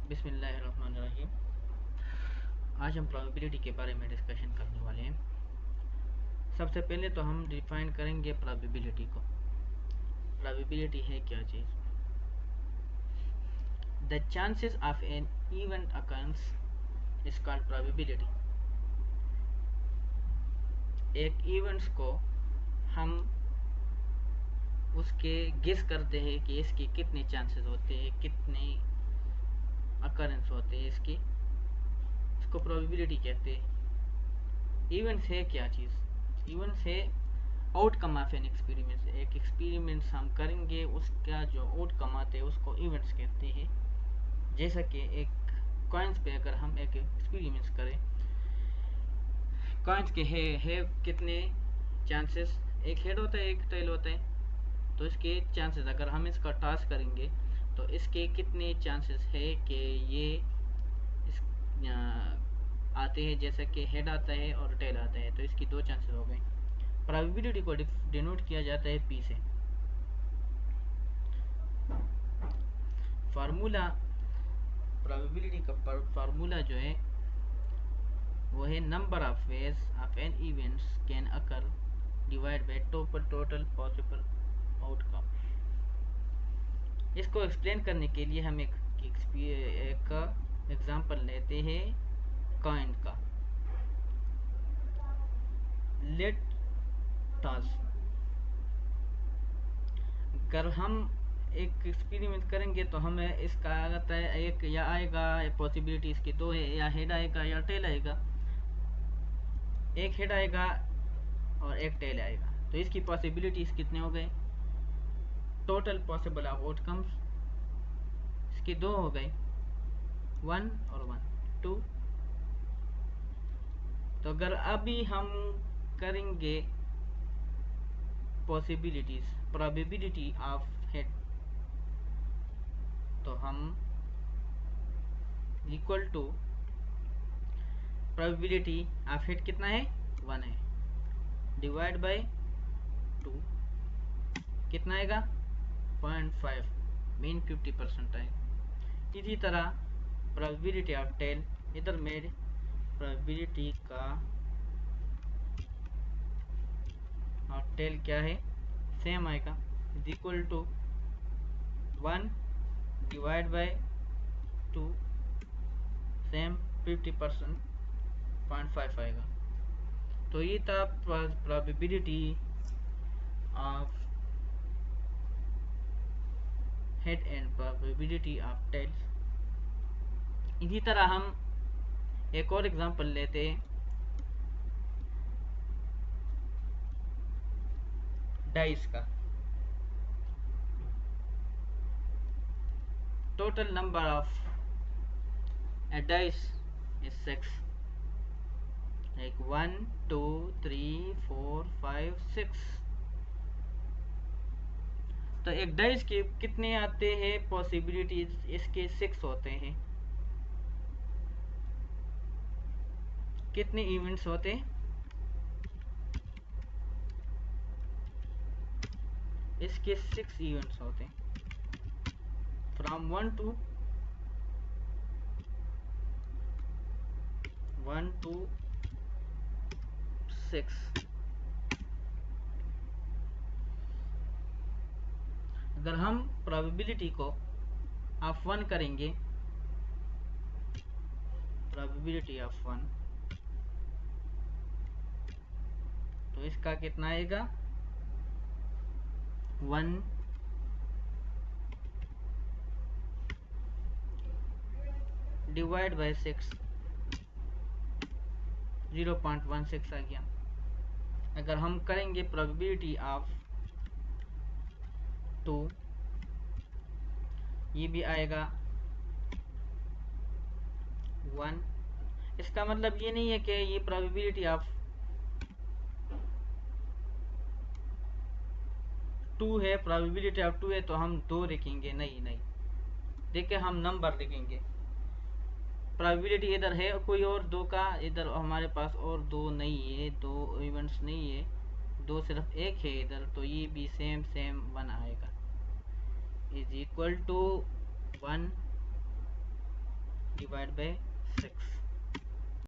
बिस्मिल्लाहिर्रहमानिर्रहीम। आज हम प्रोबेबिलिटी के बारे में डिस्कशन करने वाले हैं। सबसे पहले तो हम डिफाइन करेंगे प्रोबेबिलिटी को। प्रोबेबिलिटी है क्या चीज़? The chances of an event occurs is called probability. एक इवेंट्स को हम उसके गेस करते हैं कि इसके कितने चांसेस होते हैं, कितने अकरेंस होते हैं इसको प्रोबेबिलिटी कहते हैं। इवेंट्स है क्या चीज़? इवेंट्स है आउटकम ऑफ एन एक्सपेरिमेंट। एक एक्सपेरिमेंट्स हम करेंगे, उसका जो आउटकम आते हैं उसको इवेंट्स कहते हैं। जैसा कि एक कॉइन्स पे अगर हम एक एक्सपेरिमेंट्स करें, कॉइन्स के है कितने चांसेस, एक हेड होता है एक टेल होता है, तो इसके चांसेस अगर हम इसका टॉस करेंगे तो इसके कितने चांसेस है कि ये इस आते हैं, जैसा कि हेड आता है और टेल आता है, तो इसकी दो चांसेस हो गए। प्रोबेबिलिटी को डिनोट किया जाता है पी से। फार्मूला प्रोबेबिलिटी का फार्मूला जो है वो है number of ways of an events can occur divide by total possible outcome. इसको एक्सप्लेन करने के लिए हम एक एग्जांपल लेते हैं कॉइन का। लेट टॉस, अगर हम एक एक्सपेरिमेंट करेंगे तो हमें इसका आता है एक या आएगा, पॉसिबिलिटी इसकी दो है, या हेड आएगा या टेल आएगा। एक हेड आएगा और एक टेल आएगा, तो इसकी पॉसिबिलिटीज कितने हो गए? टोटल पॉसिबल ऑफ आउटकम्स इसके दो हो गए, 1 और 1 2। तो अगर अभी हम करेंगे पॉसिबिलिटीज प्रोबेबिलिटी ऑफ हेड, तो हम equal to probability of head कितना है? 1 है, डिवाइड बाय 2 कितना आएगा? 0.5, मीन 50% आएगा। इसी तरह प्रोबेबिलिटी ऑफ टेल, इधर मेरे प्रोबेबिलिटी का और टेल क्या है? सेम आएगा, is equal to 1 divide by 2 same 50%, 0.5 आएगा। तो ये था probability of head and probability of tails. इसी तरह हम एक और एग्जांपल लेते हैं डाइस का। Total number of a dice is 6, like 1 2 3 4 5 6। तो एक डाइस के कितने आते हैं पॉसिबिलिटीज? इसके 6 होते हैं। कितने इवेंट्स होते हैं? इसके 6 इवेंट्स होते हैं, फ्रॉम 1 to 6। अगर हम प्रोबेबिलिटी को ऑफ 1 करेंगे, प्रोबेबिलिटी ऑफ 1, तो इसका कितना आएगा? 1 डिवाइड बाय 6, 0.16 आ गया। अगर हम करेंगे प्रोबेबिलिटी ऑफ 2, ये भी आएगा 1। इसका मतलब ये नहीं है कि ये प्रोबेबिलिटी ऑफ 2 है, प्रोबेबिलिटी ऑफ 2 है तो हम 2 लिखेंगे, नहीं नहीं, देखिए हम नंबर लिखेंगे। प्रोबेबिलिटी इधर है कोई और 2 का, इधर हमारे पास और 2 नहीं है, 2 इवेंट्स नहीं है, 2 सिर्फ एक है इधर, तो ये भी सेम 1 आएगा, is equal to 1 divide by 6।